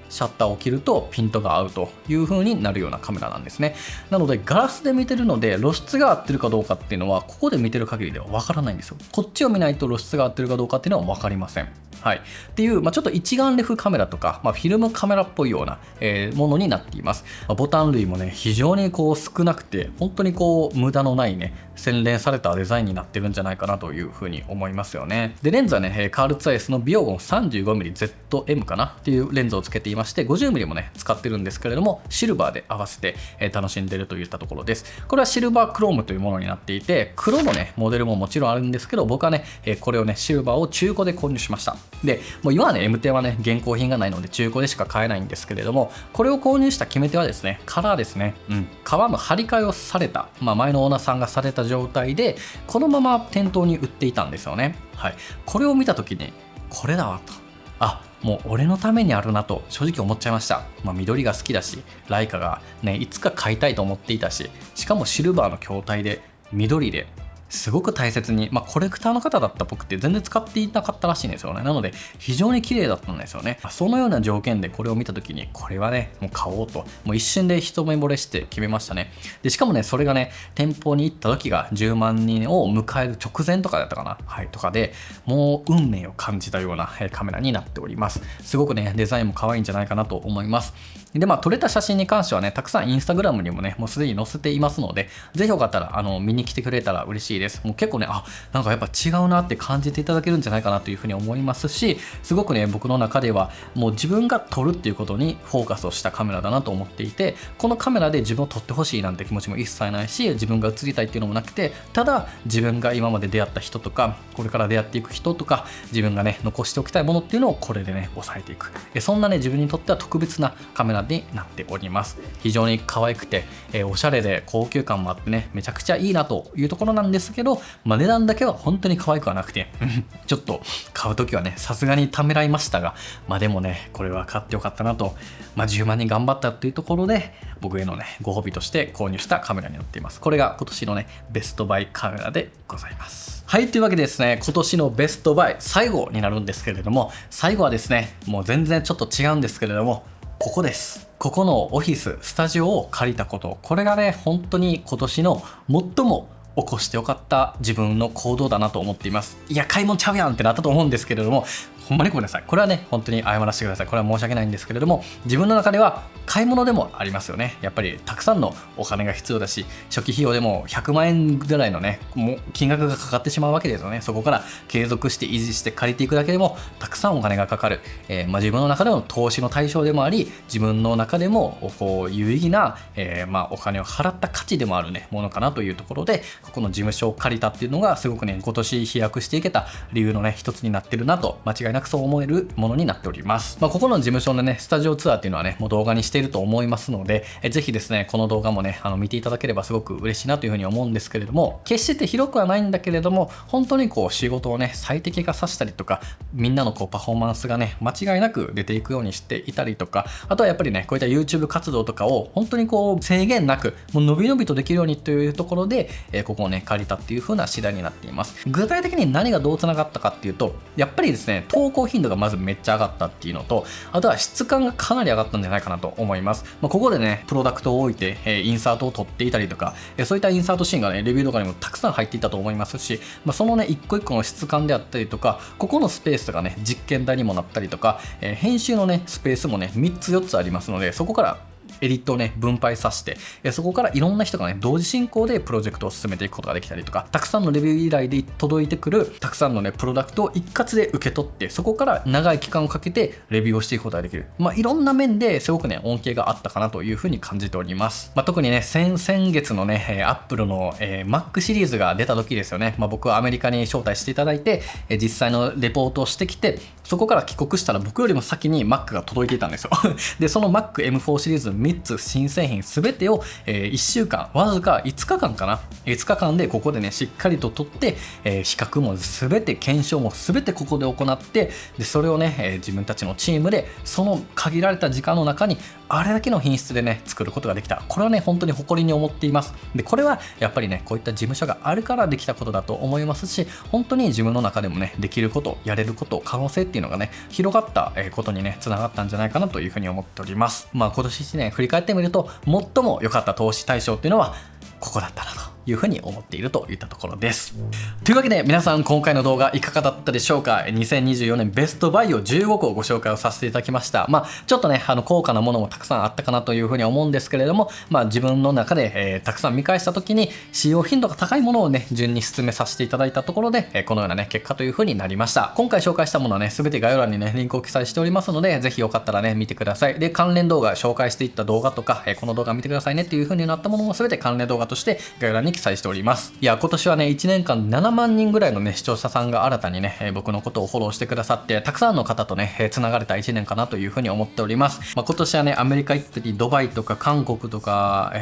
シャッターを切るとピントが合うという風になるようなカメラなんですね。なのでガラスで見てるので露出が合ってるかどうかっていうのはここで見てる限りではわからないんですよ。こっちを見ないと露出が合ってるかどうかっていうのは分かりません。はい、っていう、ちょっと一眼レフカメラとか、フィルムカメラっぽいような、ものになっています。ボタン類もね非常に少なくて、本当に無駄のないね洗練されたデザインになってるんじゃないかなというふうに思いますよね。でレンズはねカールツァイスのビオゴン 35mmZM かなっていうレンズをつけていまして、 50mm もね使ってるんですけれども、シルバーで合わせて楽しんでるといったところです。これはシルバークロームというものになっていて、黒のねモデルももちろんあるんですけど、僕はねこれをねシルバーを中古で購入しました。でもう今はね M10 はね現行品がないので中古でしか買えないんですけれども、これを購入した決め手はですねカラーですね。革の張り替えをされた、前のオーナーさんがされた状態でこのまま店頭に売っていたんですよね。はい、これを見た時にこれだわと、もう俺のためにあるなと正直思っちゃいました。緑が好きだし、ライカがねいつか買いたいと思っていたし、しかもシルバーの筐体で緑ですごく大切に、コレクターの方だった僕って全然使っていなかったらしいんですよね。なので非常に綺麗だったんですよね。そのような条件でこれを見た時に、これはねもう買おうと、もう一瞬で一目惚れして決めましたね。でしかもね、それがね店舗に行った時が10万人を迎える直前とかだったかな、とかで、もう運命を感じたようなカメラになっております。すごくねデザインも可愛いんじゃないかなと思います。で撮れた写真に関してはね、たくさんインスタグラムにもねもうすでに載せていますので、ぜひよかったら見に来てくれたら嬉しいです。もう結構ね、なんかやっぱ違うなって感じていただけるんじゃないかなというふうに思いますし、すごくね僕の中ではもう自分が撮るっていうことにフォーカスをしたカメラだなと思っていて、このカメラで自分を撮ってほしいなんて気持ちも一切ないし、自分が写りたいっていうのもなくて、ただ自分が今まで出会った人とか、これから出会っていく人とか、自分がね残しておきたいものっていうのをこれでね抑えていく、そんなね自分にとっては特別なカメラになっております。非常に可愛くて、おしゃれで高級感もあってね、めちゃくちゃいいなというところなんですけど、値段だけは本当に可愛くはなくてちょっと買う時はねさすがにためらいましたが、でもねこれは買ってよかったなと、10万人頑張ったっていうところで僕へのねご褒美として購入したカメラになっています。これが今年のねベストバイカメラでございます。はい、というわけでですね、今年のベストバイ最後になるんですけれども、最後はですねもう全然ちょっと違うんですけれども、ここです。ここのオフィススタジオを借りたこと、これがね本当に今年の最も起こしてよかった自分の行動だなと思っています。いや買い物ちゃうやんってなったと思うんですけれども、ほんまにごめんなさい。これはね本当に謝らせてください。これは申し訳ないんですけれども、自分の中では買い物でもありますよね。やっぱりたくさんのお金が必要だし、初期費用でも100万円ぐらいのねもう金額がかかってしまうわけですよね。そこから継続して維持して借りていくだけでもたくさんお金がかかる、自分の中での投資の対象でもあり、自分の中でもこう有意義な、お金を払った価値でもあるねものかなというところで、ここの事務所を借りたっていうのがすごくね今年飛躍していけた理由のね一つになってるなと、間違いなくそう思えるものになっております。ここの事務所のねスタジオツアーっていうのはねもう動画にしていると思いますので、ぜひですねこの動画もね見ていただければすごく嬉しいなというふうに思うんですけれども、決して広くはないんだけれども、本当にこう仕事をね最適化させたりとか、みんなのこうパフォーマンスがね間違いなく出ていくようにしていたりとか、あとはやっぱりねこういった YouTube 活動とかを本当にこう制限なくもう伸び伸びとできるようにというところで、ここをね借りたっていう風な次第になっています。具体的に何がどうつながったかっていうと、やっぱりですね投稿頻度がまずめっちゃ上がったっていうのと、あとは質感がかなり上がったんじゃないかなと思います。ここでねプロダクトを置いて、インサートを撮っていたりとか、そういったインサートシーンがねレビューとかにもたくさん入っていたと思いますし、そのね一個一個の質感であったりとか、ここのスペースがね実験台にもなったりとか、編集のねスペースもね3つ4つありますので、そこからエディットをね分配させて、そこからいろんな人がね同時進行でプロジェクトを進めていくことができたりとか、たくさんのレビュー依頼で届いてくるたくさんのねプロダクトを一括で受け取って、そこから長い期間をかけてレビューをしていくことができる、いろんな面ですごくね恩恵があったかなというふうに感じております。特にね先月のねアップルの、Mac シリーズが出た時ですよね。僕はアメリカに招待していただいて、実際のレポートをしてきて、そこから帰国したら僕よりも先に Mac が届いていたんですよでその Mac M4 シリーズ3つ新製品全てを、1週間わずか5日間かな、5日間でここでねしっかりと取って、比較も全て検証も全てここで行って、でそれをね、自分たちのチームでその限られた時間の中にあれだけの品質でね作ることができた。これはね本当に誇りに思っています。でこれはやっぱりねこういった事務所があるからできたことだと思いますし、本当に自分の中でもねできること、やれること、可能性っていうのがね広がったことにねつながったんじゃないかなというふうに思っております。今年1年振り返ってみると、最も良かった投資対象っていうのはここだったなというふうに思っているといったところです。というわけで皆さん今回の動画いかがだったでしょうか。2024年ベストバイを15個ご紹介をさせていただきました。ちょっとね高価なものもたくさんあったかなというふうに思うんですけれども、自分の中で、たくさん見返した時に使用頻度が高いものをね順に進めさせていただいたところで、このようなね結果というふうになりました。今回紹介したものはね全て概要欄にねリンクを記載しておりますので、ぜひよかったらね見てください。で関連動画紹介していった動画とか、この動画見てくださいねっていうふうになったものも全て関連動画として概要欄に記載しております。いや今年はね1年間で7万人ぐらいのね視聴者さんが新たにね、僕のことをフォローしてくださって、たくさんの方とねつながれた1年かなというふうに思っております。今年はねアメリカ行ったりドバイとか韓国とか、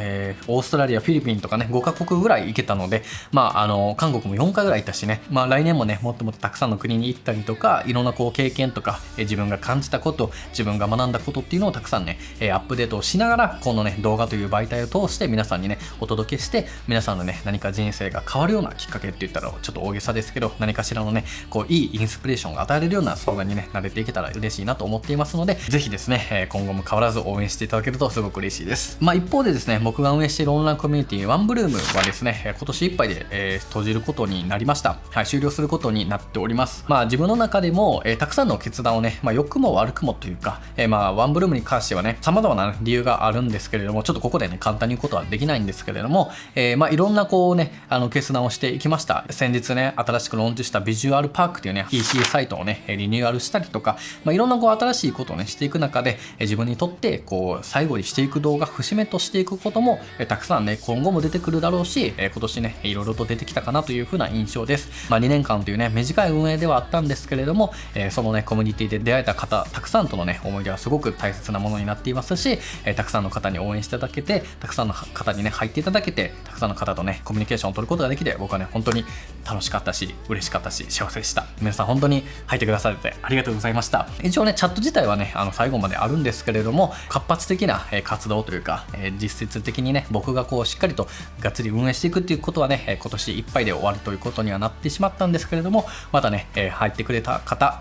オーストラリアフィリピンとかね5カ国ぐらい行けたので、韓国も4回ぐらい行ったしね、来年もねもっともっとたくさんの国に行ったりとか、いろんなこう経験とか、自分が感じたこと、自分が学んだことっていうのをたくさんね、アップデートをしながらこのね動画という媒体を通して皆さんにねお届けして、皆さんののね何か人生が変わるようなきっかけって言ったらちょっと大げさですけど、何かしらのねこういいインスピレーションが与えれるような相談にね慣れていけたら嬉しいなと思っていますので、ぜひですね、今後も変わらず応援していただけるとすごく嬉しいです。一方でですね、僕が運営しているオンラインコミュニティワンブルームはですね、今年いっぱいで、閉じることになりました。はい、終了することになっております。自分の中でも、たくさんの決断をね、良くも悪くもというか、ワンブルームに関してはね、様々な理由があるんですけれども、ちょっとここでね、簡単に言うことはできないんですけれども、いろんなこうね、決断をしていきました。先日ね、新しくローンチしたビジュアルパークというね、EC サイトをね、リニューアルしたりとか、いろんなこう新しいことをね、していく中で、自分にとってこう、最後にしていく動画、節目としていくことも、たくさんね、今後も出てくるだろうし、今年ね、いろいろと出てきたかなというふうな印象です。2年間というね、短い運営ではあったんですけれども、そのね、コミュニティで出会えた方、たくさんとのね、思い出はすごく大切なものになっていますし、たくさんの方に応援していただけて、たくさんの方にね、入っていただけて、たくさんの方とね、コミュニケーションを取ることができて、僕はね、本当に楽しかったし、嬉しかったし、幸せでした。皆さん本当に入ってくださってありがとうございました。一応ね、チャット自体はね、最後まであるんですけれども、活発的な活動というか、実質的にね、僕がこうしっかりとがっつり運営していくっていうことはね、今年いっぱいで終わるということにはなってしまったんですけれども、またね、入ってくれた方、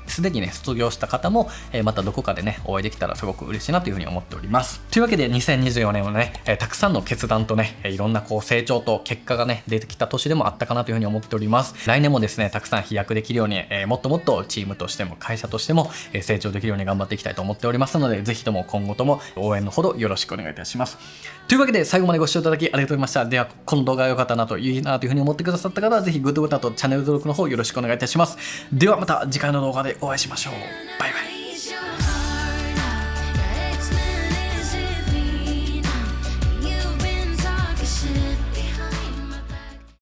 すでにね、卒業した方も、またどこかでね、お会いできたらすごく嬉しいなというふうに思っております。というわけで、2024年はね、たくさんの決断とね、いろんなこう成長と結果がね、出てきた年でもあったかなというふうに思っております。来年もですね、たくさん飛躍できるように、もっともっとチームとしても会社としても、成長できるように頑張っていきたいと思っておりますので、ぜひとも今後とも応援のほどよろしくお願いいたします。というわけで、最後までご視聴いただきありがとうございました。では、この動画が良かったなといいなというふうに思ってくださった方は、ぜひグッドボタンとチャンネル登録の方よろしくお願いいたします。ではまた次回の動画でお会いしましょう。バイバイ。